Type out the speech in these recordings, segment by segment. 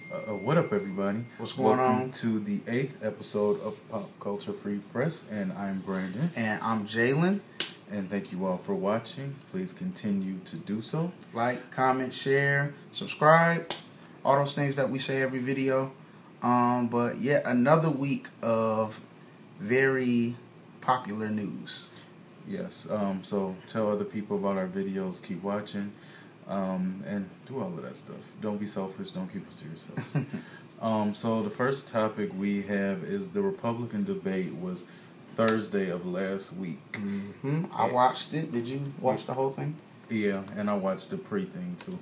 What up, everybody? What's going Welcome on? to the 8th episode of Pop Culture Free Press, and I'm Brandon. And I'm Jalen. And thank you all for watching. Please continue to do so. Like, comment, share, subscribe, all those things that we say every video. But yet another week of very popular news. Yes, so tell other people about our videos, keep watching, and do all of that stuff. Don't be selfish, don't keep us to yourselves. So the first topic we have is the Republican debate was Thursday of last week. Mm-hmm. I watched it. Did you watch the whole thing? Yeah, and I watched the pre-thing too.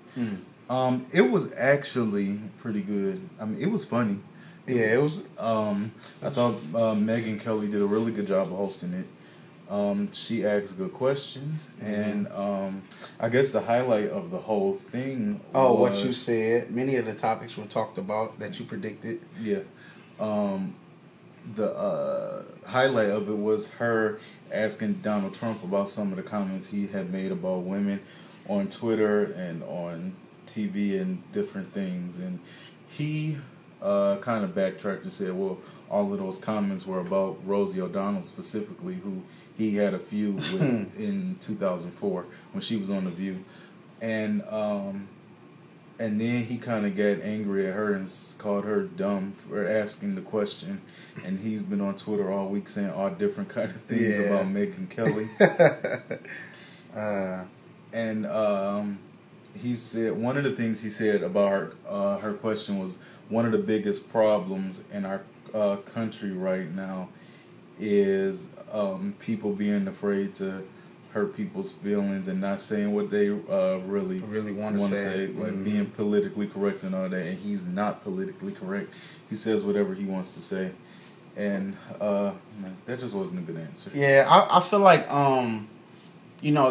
It was actually pretty good. I mean, it was funny. Yeah, it was. I thought Megyn Kelly did a really good job of hosting it. She asked good questions, and I guess the highlight of the whole thing was, what you said. Many of the topics were talked about that you predicted. Yeah. The highlight of it was her asking Donald Trump about some of the comments he had made about women on Twitter and on TV and different things, and he kind of backtracked and said, well, all of those comments were about Rosie O'Donnell specifically, who he had a feud with in 2004 when she was on The View. And then he kind of got angry at her and called her dumb for asking the question. And he's been on Twitter all week saying all different kind of things about Megyn Kelly. He said one of the things he said about her question was, one of the biggest problems in our country right now is people being afraid to hurt people's feelings and not saying what they really want to say, like being politically correct and all that. And he's not politically correct. He says whatever he wants to say, and that just wasn't a good answer. Yeah, I feel like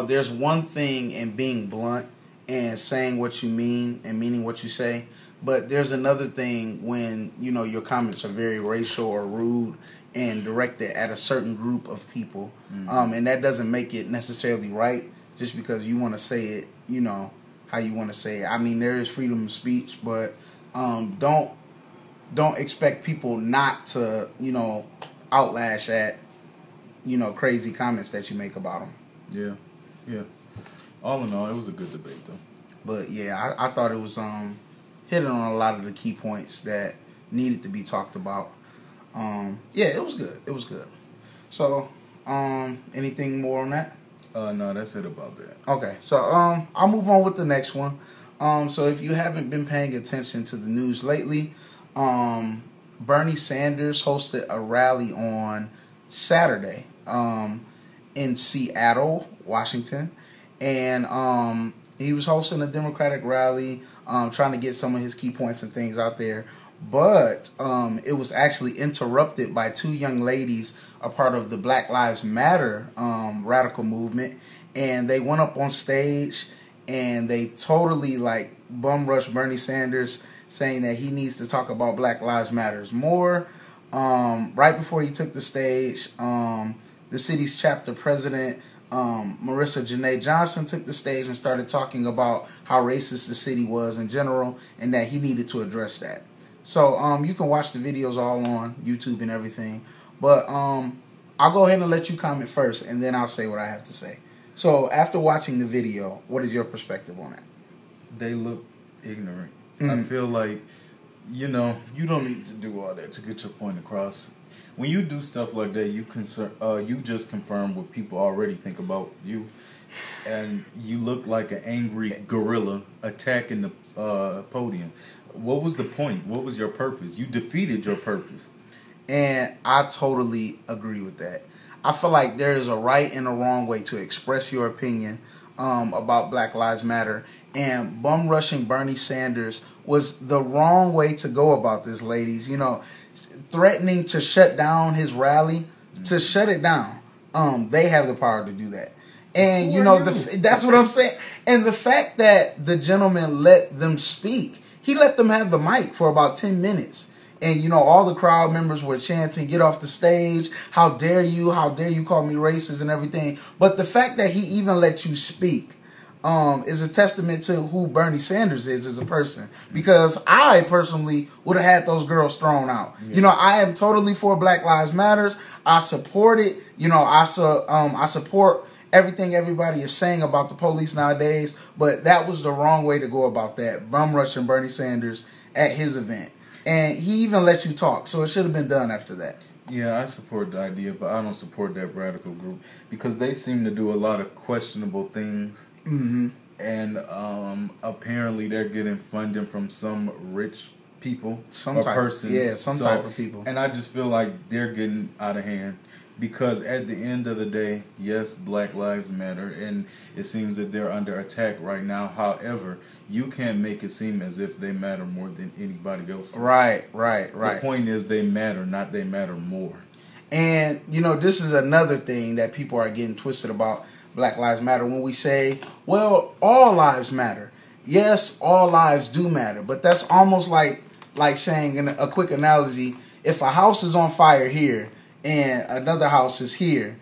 there's one thing in being blunt and saying what you mean and meaning what you say, but there's another thing when your comments are very racial or rude and directed at a certain group of people, and that doesn't make it necessarily right just because you want to say it, how you want to say it. I mean, there is freedom of speech, but don't expect people not to, outlash at, crazy comments that you make about them. Yeah. All in all, it was a good debate, though. But yeah, I thought it was hitting on a lot of the key points that needed to be talked about. Yeah, it was good. It was good. So, anything more on that? No, that's it about that. Okay, so I'll move on with the next one. So if you haven't been paying attention to the news lately, Bernie Sanders hosted a rally on Saturday in Seattle, Washington, and he was hosting a Democratic rally, trying to get some of his key points and things out there. But it was actually interrupted by two young ladies, a part of the Black Lives Matter radical movement, and they went up on stage and they totally bum rushed Bernie Sanders, saying that he needs to talk about Black Lives Matters more. Right before he took the stage, the city's chapter president, Marissa Janae Johnson, took the stage and started talking about how racist the city was in general and that he needed to address that. So you can watch the videos all on YouTube and everything. But I'll go ahead and let you comment first, and then I'll say what I have to say. So after watching the video, what is your perspective on it? They look ignorant. I feel like, you don't need to do all that to get your point across. When you do stuff like that, you just confirm what people already think about you. And you look like an angry gorilla attacking the podium. What was the point? What was your purpose? You defeated your purpose. And I totally agree with that. I feel like there is a right and a wrong way to express your opinion about Black Lives Matter. And bum rushing Bernie Sanders was the wrong way to go about this, ladies. Threatening to shut down his rally, to shut it down. They have the power to do that. And, that's what I'm saying. And the fact that the gentleman let them speak, he let them have the mic for about 10 minutes. And, all the crowd members were chanting, "Get off the stage. How dare you? How dare you call me racist," and everything. But the fact that he even let you speak, is a testament to who Bernie Sanders is as a person. Because I personally would have had those girls thrown out. Yeah. You know, I am totally for Black Lives Matters. I support it. You know, I support everything everybody is saying about the police nowadays. But that was the wrong way to go about that. Bum rushing Bernie Sanders at his event. And he even let you talk. So it should have been done after that. Yeah, I support the idea, but I don't support that radical group because they seem to do a lot of questionable things. Mm-hmm. And apparently they're getting funding from some rich people some type of people. And I just feel like they're getting out of hand because at the end of the day, yes, Black Lives Matter, and it seems that they're under attack right now. However, you can't make it seem as if they matter more than anybody else. Right. The point is they matter, not they matter more. And, you know, this is another thing that people are getting twisted about Black Lives Matter when we say, well, all lives matter. Yes, all lives do matter, but that's almost like saying, in a quick analogy, if a house is on fire here and another house is here,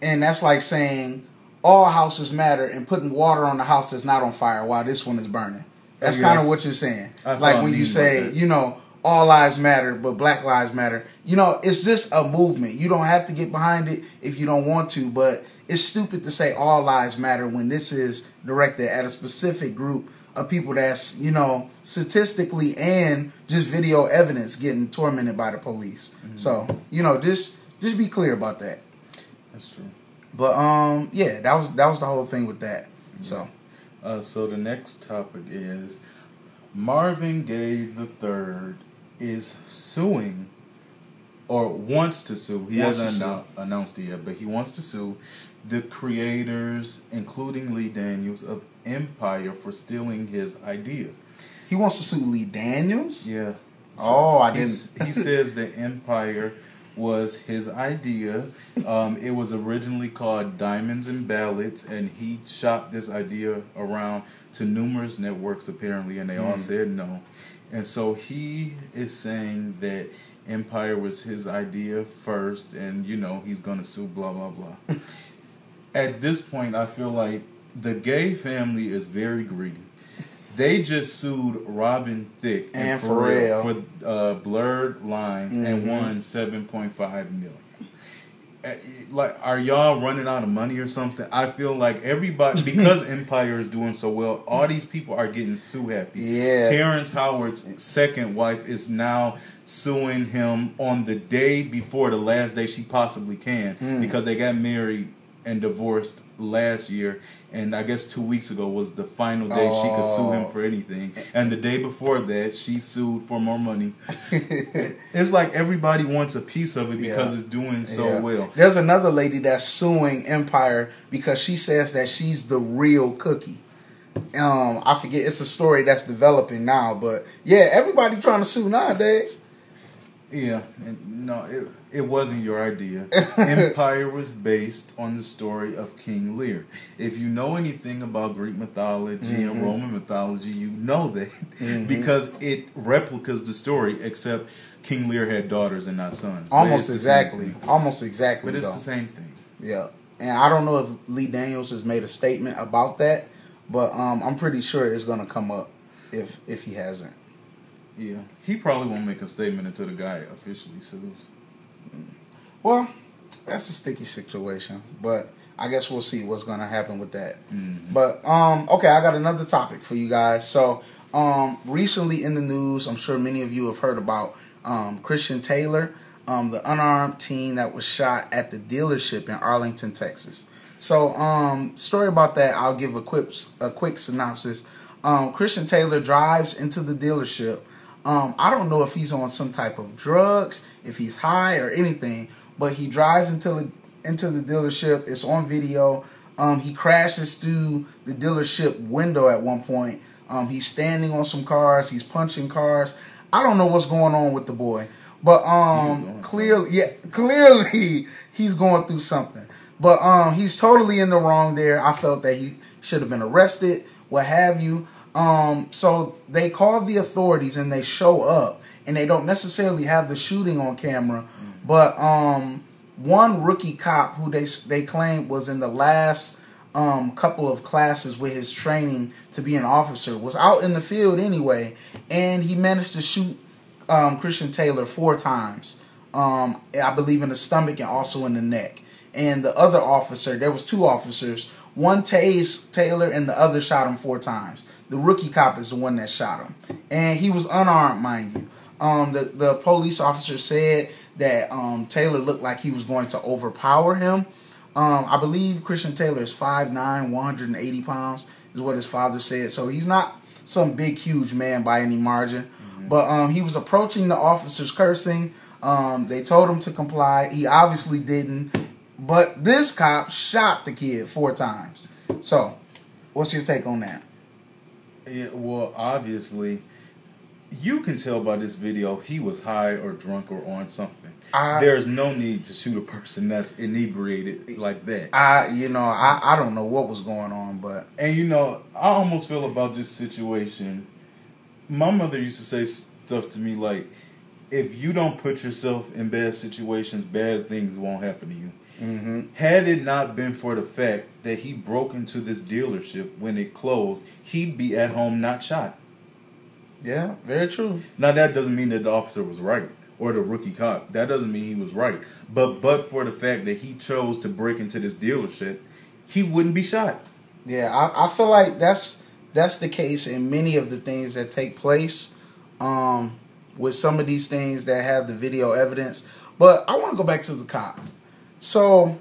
and that's like saying all houses matter and putting water on the house that's not on fire while this one is burning. That's kind of what you're saying. Like when you say, you know, all lives matter, but Black Lives Matter. You know, it's just a movement. You don't have to get behind it if you don't want to, but it's stupid to say all lives matter when this is directed at a specific group of people that's, you know, statistically and just video evidence getting tormented by the police. Mm-hmm. So, you know, just be clear about that. That's true. But yeah, that was the whole thing with that. Yeah. So the next topic is Marvin Gaye III is suing or wants to sue. He hasn't announced it yet, but he wants to sue the creators, including Lee Daniels, of Empire for stealing his idea. He wants to sue Lee Daniels? Yeah. Oh, I didn't. He says that Empire was his idea. It was originally called Diamonds and Ballads, and he shopped this idea around to numerous networks, apparently, and they all said no. And so he is saying that Empire was his idea first, and, you know, he's going to sue, blah, blah, blah. At this point, I feel like the Gaye family is very greedy. They just sued Robin Thicke and Pharrell for Blurred Lines and won $7.5 million. Like, are y'all running out of money or something? I feel like everybody, because Empire is doing so well, all these people are getting sue happy. Yeah. Terrence Howard's second wife is now suing him on the day before the last day she possibly can because they got married and divorced last year, and I guess 2 weeks ago was the final day she could sue him for anything. And the day before that, she sued for more money. It's like everybody wants a piece of it because it's doing so well. There's another lady that's suing Empire because she says that she's the real Cookie. I forget, it's a story that's developing now, but yeah, everybody trying to sue nowadays. Yeah, and no, it wasn't your idea. Empire was based on the story of King Lear. If you know anything about Greek mythology and Roman mythology, you know that because it replicas the story, except King Lear had daughters and not sons. Almost exactly. But it's the same thing. Yeah, and I don't know if Lee Daniels has made a statement about that, but I'm pretty sure it's going to come up if he hasn't. Yeah, he probably won't make a statement until the guy officially sues. Well, that's a sticky situation, but I guess we'll see what's going to happen with that. But okay, I got another topic for you guys. So recently in the news, I'm sure many of you have heard about Christian Taylor, the unarmed teen that was shot at the dealership in Arlington, Texas. So story about that, I'll give a quick synopsis. Christian Taylor drives into the dealership. I don't know if he's on some type of drugs, if he's high or anything, but he drives into the dealership. It's on video. He crashes through the dealership window at one point. He's standing on some cars. He's punching cars. I don't know what's going on with the boy, but clearly he's going through something. But he's totally in the wrong there. I felt that he should have been arrested, what have you. So they call the authorities and they show up, and they don't necessarily have the shooting on camera, but one rookie cop who they claim was in the last couple of classes with his training to be an officer, was out in the field anyway, and he managed to shoot Christian Taylor 4 times. I believe in the stomach and also in the neck. And the other officer, there was 2 officers. One tased Taylor and the other shot him 4 times. The rookie cop is the one that shot him. And he was unarmed, mind you. The police officer said that Taylor looked like he was going to overpower him. I believe Christian Taylor is 5'9", 180 pounds is what his father said. So he's not some big, huge man by any margin. Mm-hmm. But he was approaching the officers cursing. They told him to comply. He obviously didn't. But this cop shot the kid 4 times. So, what's your take on that? Yeah, well, obviously, you can tell by this video he was high or drunk or on something. There's no need to shoot a person that's inebriated like that. I don't know what was going on, but... And, I almost feel about this situation. My mother used to say stuff to me like, if you don't put yourself in bad situations, bad things won't happen to you. Mm-hmm. Had it not been for the fact that he broke into this dealership when it closed, he'd be at home not shot. Yeah, very true. Now, that doesn't mean that the officer was right, or the rookie cop. That doesn't mean he was right. But for the fact that he chose to break into this dealership, he wouldn't be shot. Yeah, I feel like that's the case in many of the things that take place with some of these things that have the video evidence. But I want to go back to the cop. So,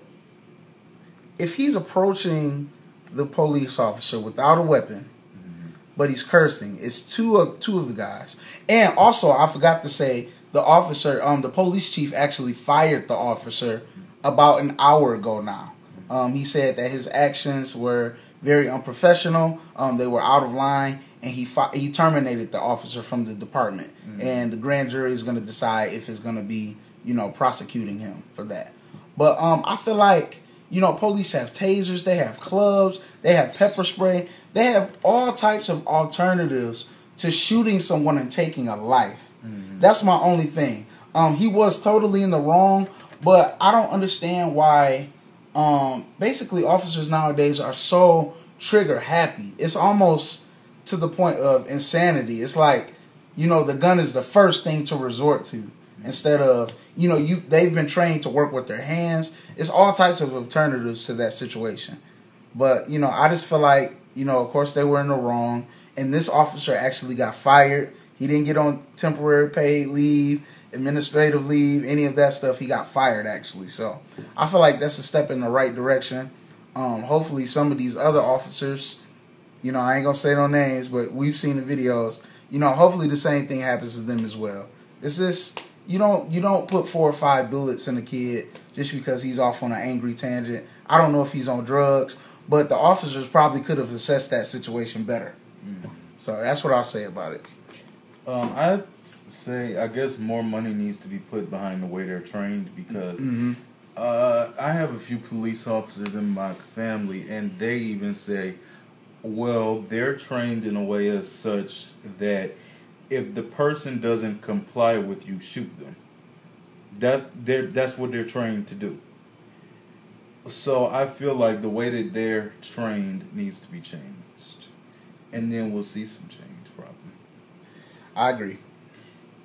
if he's approaching the police officer without a weapon, but he's cursing, it's two of the guys. And also, I forgot to say, the officer, the police chief actually fired the officer about an hour ago now. He said that his actions were very unprofessional, they were out of line, and he terminated the officer from the department. Mm-hmm. And the grand jury is going to decide if it's going to be, prosecuting him for that. But I feel like, police have tasers, they have clubs, they have pepper spray, they have all types of alternatives to shooting someone and taking a life. Mm-hmm. That's my only thing. He was totally in the wrong, but I don't understand why basically officers nowadays are so trigger happy. It's almost to the point of insanity. It's like, the gun is the first thing to resort to. Instead of, they've been trained to work with their hands. It's all types of alternatives to that situation. But, I just feel like, of course they were in the wrong. And this officer actually got fired. He didn't get on temporary paid leave, administrative leave, any of that stuff. He got fired, actually. So, I feel like that's a step in the right direction. Hopefully some of these other officers, I ain't going to say no names, but we've seen the videos. Hopefully the same thing happens to them as well. It's just... You don't put 4 or 5 bullets in a kid just because he's off on an angry tangent. I don't know if he's on drugs, but the officers probably could have assessed that situation better. Mm-hmm. So that's what I'll say about it. I'd say I guess more money needs to be put behind the way they're trained because I have a few police officers in my family, and they even say, well, they're trained in a way as such that if the person doesn't comply with you, shoot them. That's what they're trained to do. So I feel like the way that they're trained needs to be changed. And then we'll see some change, probably. I agree.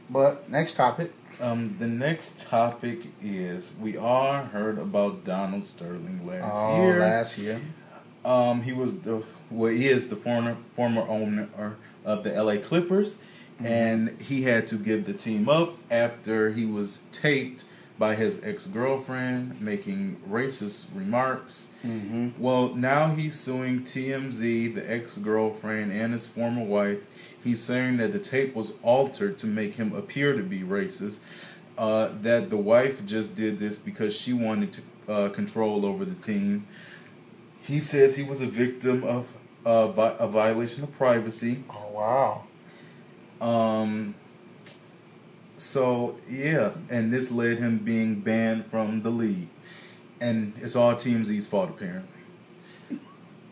But next topic. The next topic is we all heard about Donald Sterling last year. He is the former owner of the LA Clippers. And he had to give the team up after he was taped by his ex-girlfriend making racist remarks. Mm-hmm. Well, now he's suing TMZ, the ex-girlfriend, and his former wife. He's saying that the tape was altered to make him appear to be racist, that the wife just did this because she wanted to control over the team. He says he was a victim of a violation of privacy. Oh, wow. So yeah, and this led him being banned from the league, and it's all TMZ's fault apparently.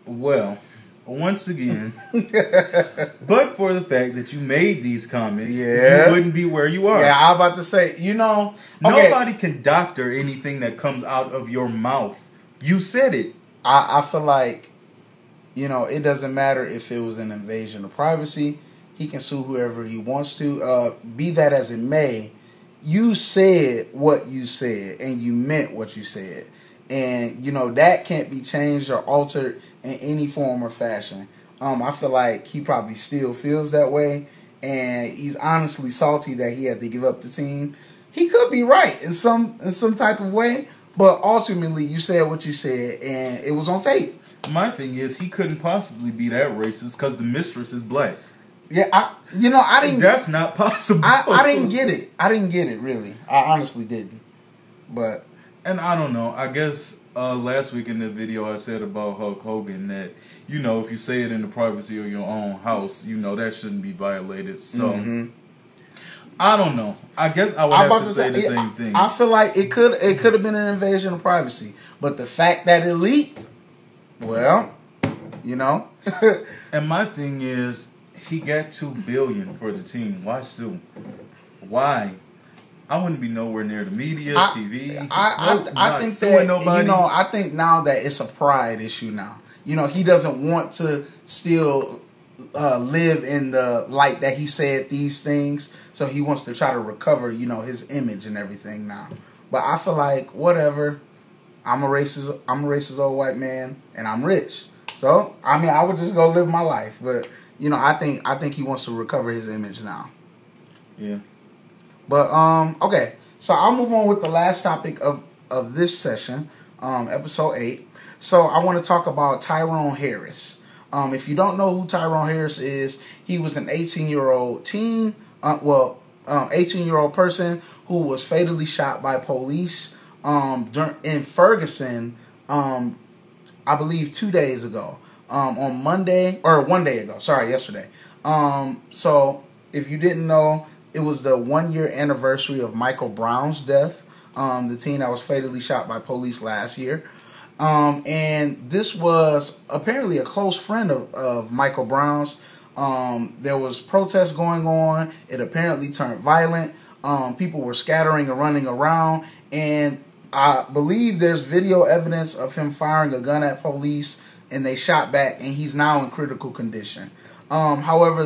Well, once again, but for the fact that you made these comments, you wouldn't be where you are. Yeah, I was about to say, nobody can doctor anything that comes out of your mouth. You said it. I feel like, it doesn't matter if it was an invasion of privacy. He can sue whoever he wants to. Be that as it may, you said what you said, and you meant what you said. And, that can't be changed or altered in any form or fashion. I feel like he probably still feels that way, and he's honestly salty that he had to give up the team. He could be right in some type of way, but ultimately you said what you said, and it was on tape. My thing is, he couldn't possibly be that racist because the mistress is black. Yeah, I didn't. That's not possible. I didn't get it. I didn't get it, really. I honestly didn't. But and I don't know. I guess last week in the video I said about Hulk Hogan that, if you say it in the privacy of your own house, that shouldn't be violated. So I don't know. I guess I would have to say the same thing. I feel like it could have been an invasion of privacy, but the fact that it leaked, well, And my thing is, he got $2 billion for the team. Why sue? Why? I wouldn't be nowhere near the media, TV. I think that nobody. I think now that it's a pride issue now. He doesn't want to still live in the light that he said these things, so he wants to try to recover, his image and everything now. But I feel like whatever. I'm a racist old white man, and I'm rich. So I would just go live my life. But I think he wants to recover his image now. Yeah. But okay, so I'll move on with the last topic of this session, episode 8. So I want to talk about Tyrone Harris. If you don't know who Tyrone Harris is, he was an 18-year-old teen, 18-year-old person who was fatally shot by police in Ferguson, I believe 2 days ago, on Monday, or 1 day ago, yesterday. So if you didn't know, it was the 1-year anniversary of Michael Brown's death, the teen that was fatally shot by police last year. And this was apparently a close friend of Michael Brown's. There was protests going on. It apparently turned violent. People were scattering and running around. And I believe there's video evidence of him firing a gun at police, and they shot back, and he's now in critical condition. However,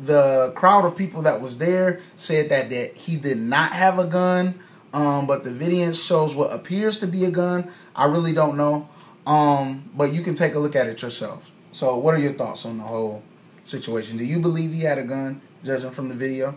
the crowd of people that was there said that he did not have a gun, but the video shows what appears to be a gun. I really don't know, but you can take a look at it yourself. So what are your thoughts on the whole situation? Do you believe he had a gun, judging from the video?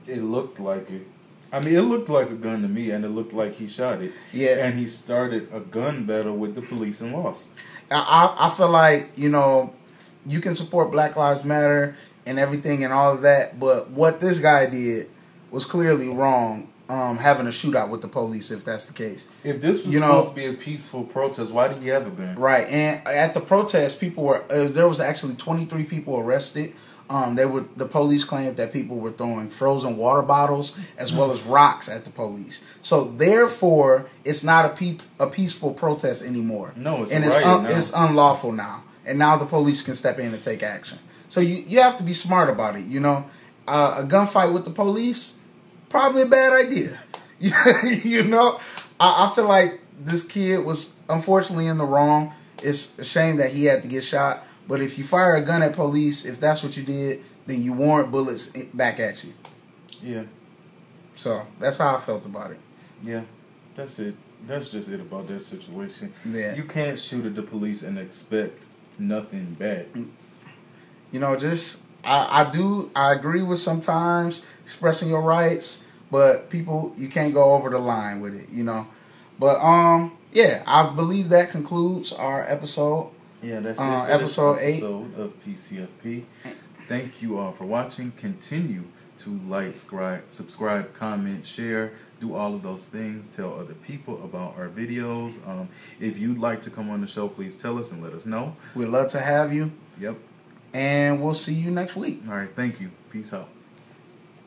It looked like it. It looked like a gun to me, and it looked like he shot it. Yeah. And he started a gun battle with the police and lost. I feel like, you can support Black Lives Matter and everything and all of that, but what this guy did was clearly wrong, having a shootout with the police, if that's the case. If this was supposed to be a peaceful protest, why did he have a gun? Right, and at the protest, there was actually 23 people arrested. The police claimed that people were throwing frozen water bottles as well as rocks at the police. So therefore, it's not a peaceful protest anymore. No, it's unlawful now, and now the police can step in and take action. So you have to be smart about it. A gunfight with the police, probably a bad idea. I feel like this kid was unfortunately in the wrong. It's a shame that he had to get shot. But if you fire a gun at police, if that's what you did, then you warrant bullets back at you. Yeah. So that's how I felt about it. Yeah, that's it. That's just it about that situation. Yeah. You can't shoot at the police and expect nothing back. I agree with sometimes expressing your rights, but people, you can't go over the line with it, But yeah, I believe that concludes our episode. Yeah, that's it. Episode 8 episode of PCFP. Thank you all for watching. Continue to like, subscribe, comment, share, do all of those things. Tell other people about our videos. If you'd like to come on the show, please tell us and let us know. We'd love to have you. Yep. And we'll see you next week. All right. Thank you. Peace out.